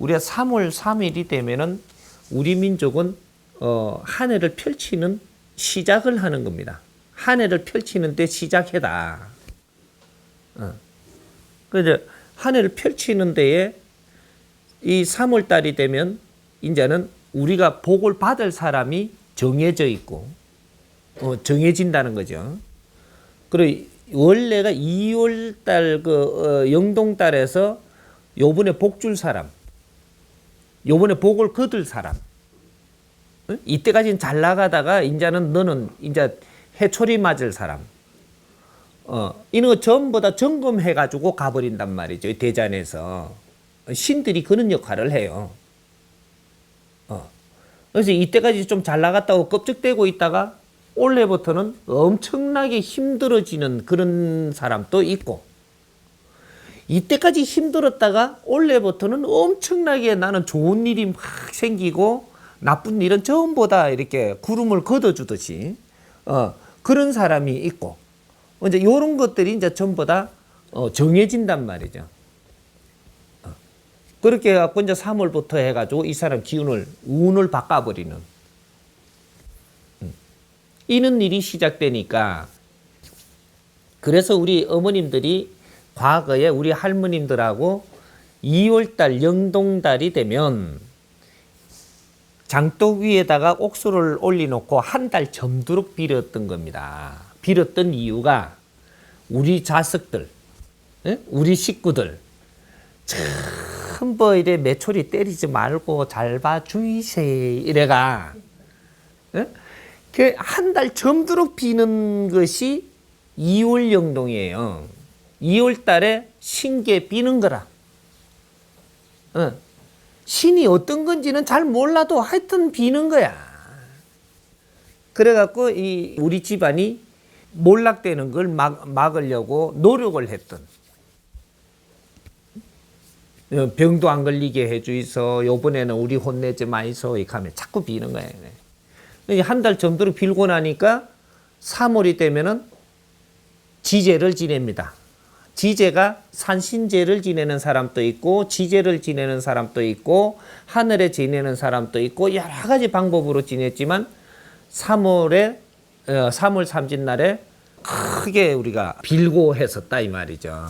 우리가 3월 3일이 되면은 우리 민족은 한 해를 펼치는 시작을 하는 겁니다. 한 해를 펼치는데 시작해다. 그래서 한 해를 펼치는 데에 이 3월 달이 되면 이제는 우리가 복을 받을 사람이 정해져 있고 정해진다는 거죠. 그리고 원래가 2월 달 영동 달에서 요번에 복 줄 사람, 요번에 복을 거둘 사람, 이때까지는 잘 나가다가 이제는 너는 이제 해초리 맞을 사람, 이런 거 전부 다 점검해가지고 가버린단 말이죠. 대잔에서 신들이 그런 역할을 해요. 그래서 이때까지 좀 잘 나갔다고 껍적대고 있다가 올해부터는 엄청나게 힘들어지는 그런 사람도 있고, 이때까지 힘들었다가 올해부터는 엄청나게 나는 좋은 일이 막 생기고 나쁜 일은 전부 다 이렇게 구름을 걷어주듯이 그런 사람이 있고, 이제 이런 것들이 이제 전부 다 정해진단 말이죠. 그렇게 해갖고 이제 3월부터 해가지고 이 사람 운을 바꿔버리는 이런 일이 시작되니까, 그래서 우리 어머님들이 과거에 우리 할머님들하고 2월달 영동달이 되면 장독 위에다가 옥수를 올려놓고 한 달 점도록 빌었던 겁니다. 빌었던 이유가 우리 자식들, 우리 식구들 전부 이래 매초리 때리지 말고 잘 봐주이세 이래가 한 달 점도록 비는 것이 2월 영동이에요. 2월 달에 신께 비는 거라. 신이 어떤 건지는 잘 몰라도 하여튼 비는 거야. 그래갖고 우리 집안이 몰락되는 걸 막으려고 노력을 했던, 병도 안 걸리게 해주이소, 요번에는 우리 혼내지 마이소 이렇게 하면 자꾸 비는 거야. 한 달 정도로 빌고 나니까 3월이 되면은 지제를 지냅니다. 지제가 산신제를 지내는 사람도 있고 지제를 지내는 사람도 있고 하늘에 지내는 사람도 있고 여러 가지 방법으로 지냈지만 3월 3진날에 크게 우리가 빌고 했었다 이 말이죠.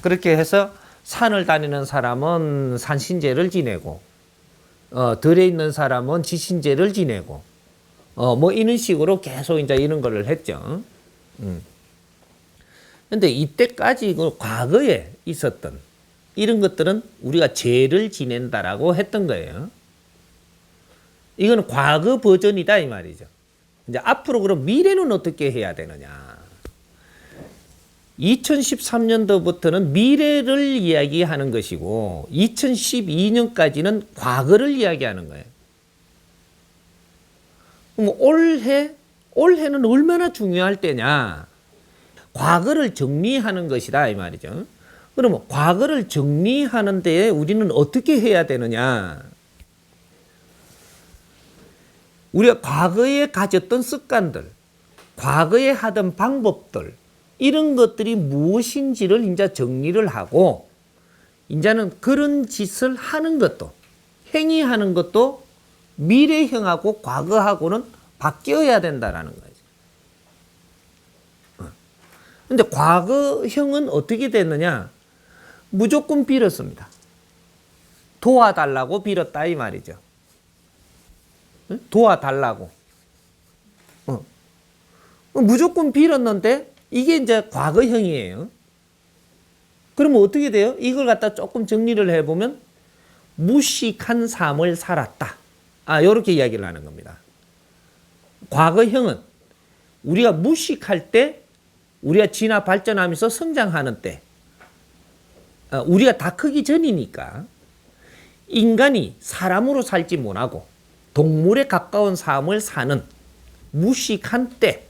그렇게 해서 산을 다니는 사람은 산신제를 지내고 들에 있는 사람은 지신제를 지내고 뭐 이런 식으로 계속 이제 이런 거를 했죠. 근데 이때까지 과거에 있었던 이런 것들은 우리가 제를 지낸다라고 했던 거예요. 이거는 과거 버전이다 이 말이죠. 이제 앞으로 그럼 미래는 어떻게 해야 되느냐. 2013년도부터는 미래를 이야기하는 것이고 2012년까지는 과거를 이야기하는 거예요. 그럼 올해는 얼마나 중요할 때냐. 과거를 정리하는 것이다 이 말이죠. 그러면 과거를 정리하는 데에 우리는 어떻게 해야 되느냐. 우리가 과거에 가졌던 습관들, 과거에 하던 방법들, 이런 것들이 무엇인지를 이제 정리를 하고, 이제는 그런 짓을 하는 것도, 행위하는 것도 미래형하고 과거하고는 바뀌어야 된다라는 거예요. 근데 과거형은 어떻게 됐느냐? 무조건 빌었습니다. 도와달라고 빌었다 이 말이죠. 도와달라고. 무조건 빌었는데 이게 이제 과거형이에요. 그러면 어떻게 돼요? 이걸 갖다 조금 정리를 해보면 무식한 삶을 살았다. 이렇게 이야기를 하는 겁니다. 과거형은 우리가 무식할 때, 우리가 진화 발전하면서 성장하는 때, 우리가 다 크기 전이니까 인간이 사람으로 살지 못하고 동물에 가까운 삶을 사는 무식한 때,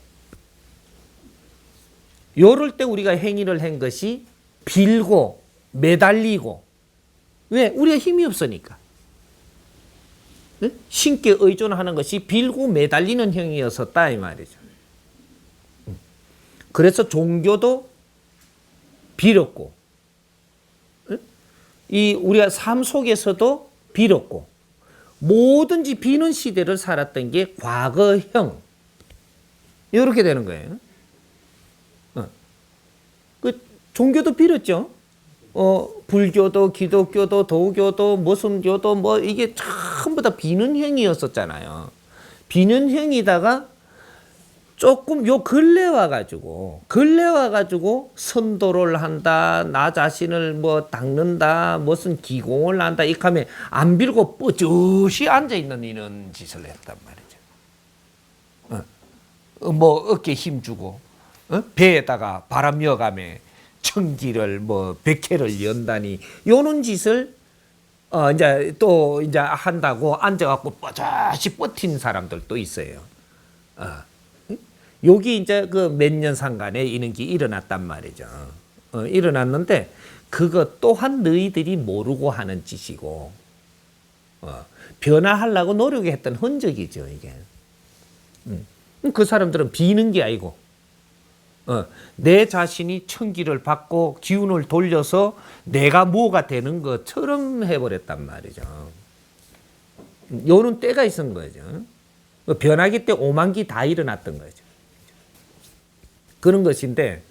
요럴 때 우리가 행위를 한 것이 빌고 매달리고, 왜? 우리가 힘이 없으니까. 신께 의존하는 것이 빌고 매달리는 형이었었다 이 말이죠. 그래서 종교도 빌었고 이 우리가 삶 속에서도 빌었고 뭐든지 비는 시대를 살았던 게 과거형 이렇게 되는 거예요. 그 종교도 빌었죠. 불교도 기독교도 도교도 무슨 교도 뭐 이게 전부 다 비는 형이었었잖아요. 비는 형이다가 조금 요 근래 와가지고 선도를 한다, 나 자신을 뭐 닦는다, 무슨 기공을 한다, 이렇게 하면 안 빌고 뻐젓이 앉아 있는 이런 짓을 했단 말이죠. 뭐 어깨 힘주고, 배에다가 바람 여가며 청기를 뭐 100회를 연다니 요런 짓을 이제 또 이제 한다고 앉아갖고 뻐젓이 버틴 사람들도 있어요. 여기 이제 그 몇 년 상간에 이런 게 일어났단 말이죠. 일어났는데 그것 또한 너희들이 모르고 하는 짓이고 변화하려고 노력했던 흔적이죠, 이게. 그 사람들은 비는 게 아니고 내 자신이 천기를 받고 기운을 돌려서 내가 뭐가 되는 것처럼 해버렸단 말이죠. 요런 때가 있은 거죠. 변화기 때 오만기 다 일어났던 거죠. 그런 것인데,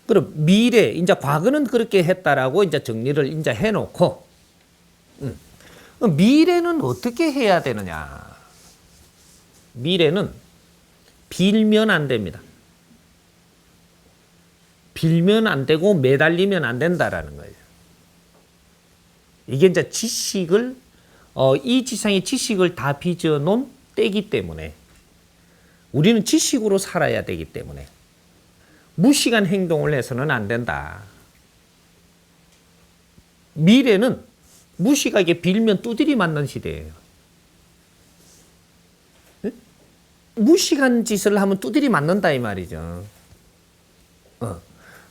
그럼 미래, 이제 과거는 그렇게 했다라고 이제 정리를 이제 해놓고, 미래는 어떻게 해야 되느냐? 미래는 빌면 안 됩니다. 빌면 안 되고 매달리면 안 된다라는 거예요. 이게 이제 지식을, 이 지상의 지식을 다 빚어놓은 때이기 때문에 우리는 지식으로 살아야 되기 때문에 무식한 행동을 해서는 안 된다. 미래는 무식하게 빌면 두드리 맞는 시대예요. 무식한 짓을 하면 두드리 맞는다 이 말이죠.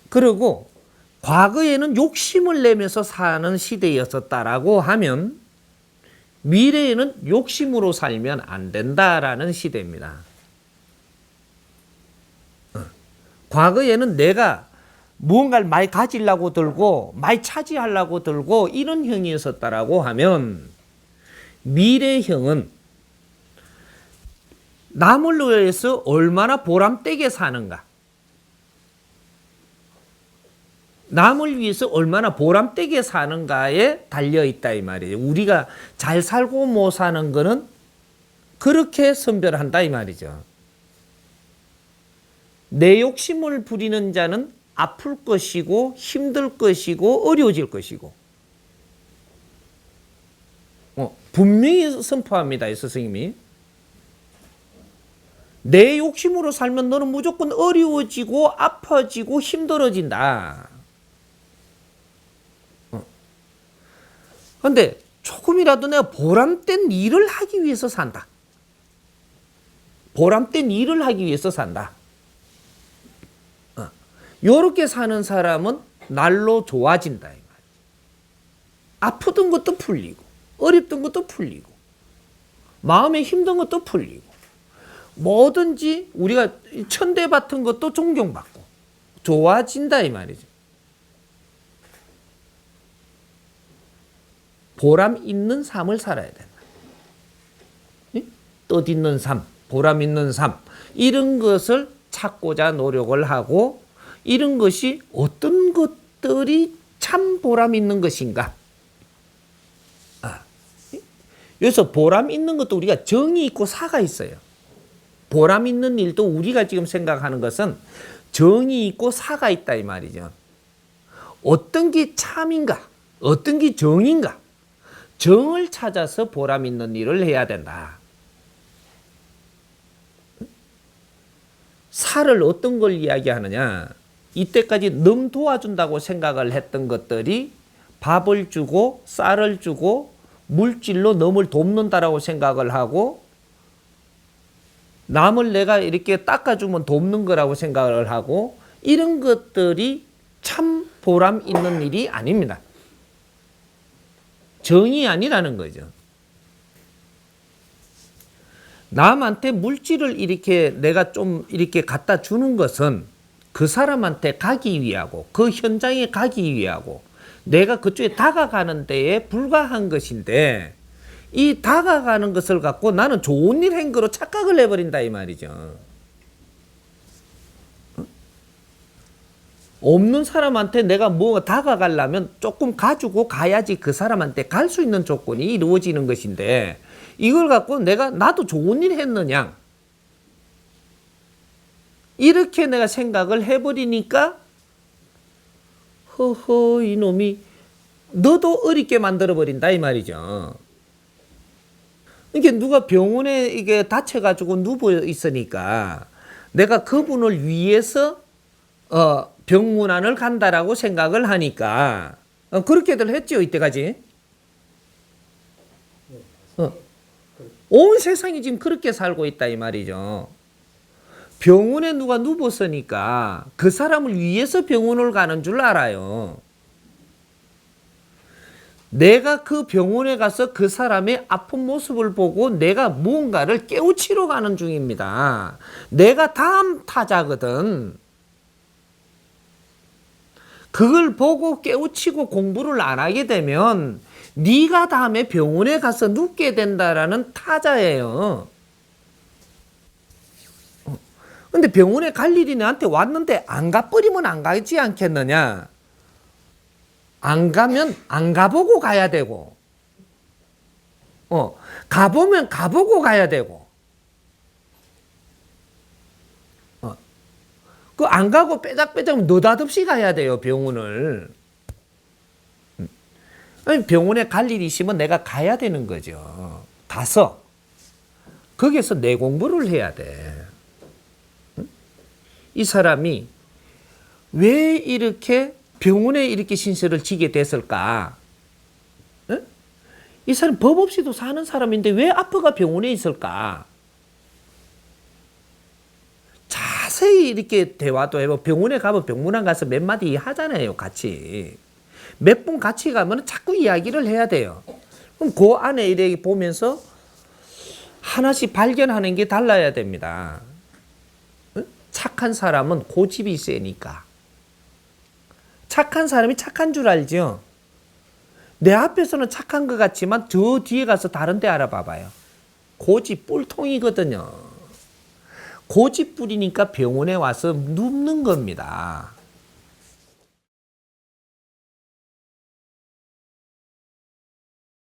그리고 과거에는 욕심을 내면서 사는 시대였었다라고 하면 미래에는 욕심으로 살면 안 된다라는 시대입니다. 과거에는 내가 무언가를 많이 가지려고 들고 많이 차지하려고 들고 이런 형이었었다라고 하면 미래형은 남을 위해서 얼마나 보람되게 사는가, 남을 위해서 얼마나 보람되게 사는가에 달려있다 이 말이에요. 우리가 잘 살고 못 사는 거는 그렇게 선별한다 이 말이죠. 내 욕심을 부리는 자는 아플 것이고 힘들 것이고 어려워질 것이고 분명히 선포합니다. 이 스승님이. 내 욕심으로 살면 너는 무조건 어려워지고 아파지고 힘들어진다. 그런데 조금이라도 내가 보람된 일을 하기 위해서 산다. 보람된 일을 하기 위해서 산다. 요렇게 사는 사람은 날로 좋아진다. 이 말이야. 아프던 것도 풀리고, 어렵던 것도 풀리고, 마음에 힘든 것도 풀리고, 뭐든지 우리가 천대받은 것도 존경받고, 좋아진다. 이 말이죠. 보람 있는 삶을 살아야 된다. 뜻있는 삶, 보람 있는 삶, 이런 것을 찾고자 노력을 하고, 이런 것이 어떤 것들이 참 보람 있는 것인가? 여기서 보람 있는 것도 우리가 정이 있고 사가 있어요. 보람 있는 일도 우리가 지금 생각하는 것은 정이 있고 사가 있다 이 말이죠. 어떤 게 참인가? 어떤 게 정인가? 정을 찾아서 보람 있는 일을 해야 된다. 사를 어떤 걸 이야기하느냐? 이때까지 능 도와준다고 생각을 했던 것들이 밥을 주고 쌀을 주고 물질로 넘을 돕는다라고 생각을 하고 남을 내가 이렇게 닦아주면 돕는 거라고 생각을 하고 이런 것들이 참 보람 있는 일이 아닙니다. 정이 아니라는 거죠. 남한테 물질을 이렇게 내가 좀 이렇게 갖다 주는 것은 그 사람한테 가기 위하고 그 현장에 가기 위하고 내가 그쪽에 다가가는 데에 불과한 것인데 이 다가가는 것을 갖고 나는 좋은 일 한 거로 착각을 해버린다 이 말이죠. 없는 사람한테 내가 뭐 다가가려면 조금 가지고 가야지 그 사람한테 갈 수 있는 조건이 이루어지는 것인데 이걸 갖고 나도 좋은 일 했느냐 이렇게 내가 생각을 해버리니까 허허 이놈이 너도 어렵게 만들어버린다 이 말이죠. 이게 누가 병원에 이게 다쳐가지고 누워 있으니까 내가 그분을 위해서 병문안을 간다라고 생각을 하니까 그렇게들 했죠 이때까지. 온 세상이 지금 그렇게 살고 있다 이 말이죠. 병원에 누가 누웠으니까 그 사람을 위해서 병원을 가는 줄 알아요. 내가 그 병원에 가서 그 사람의 아픈 모습을 보고 내가 무언가를 깨우치러 가는 중입니다. 내가 다음 타자거든. 그걸 보고 깨우치고 공부를 안 하게 되면 네가 다음에 병원에 가서 눕게 된다라는 타자예요. 근데 병원에 갈 일이 나한테 왔는데 안 가버리면 안 가지 않겠느냐. 안 가면 안 가보고 가야 되고 가보면 가보고 가야 되고 그 안 가고 빼작빼작 느닷없이 가야 돼요 병원을. 아니, 병원에 갈 일이 있으면 내가 가야 되는 거죠. 가서 거기서 내 공부를 해야 돼. 이 사람이 왜 이렇게 병원에 이렇게 신세를 지게 됐을까? 이 사람 법 없이도 사는 사람인데 왜 아빠가 병원에 있을까? 자세히 이렇게 대화도 해보고 병원에 가면 병문안 가서 몇 마디 하잖아요. 같이. 몇 분 같이 가면 자꾸 이야기를 해야 돼요. 그럼 그 안에 이렇게 보면서 하나씩 발견하는 게 달라야 됩니다. 착한 사람은 고집이 세니까. 착한 사람이 착한 줄 알죠? 내 앞에서는 착한 것 같지만 저 뒤에 가서 다른 데 알아봐봐요. 고집 뿔통이거든요. 고집 부리니까 병원에 와서 눕는 겁니다.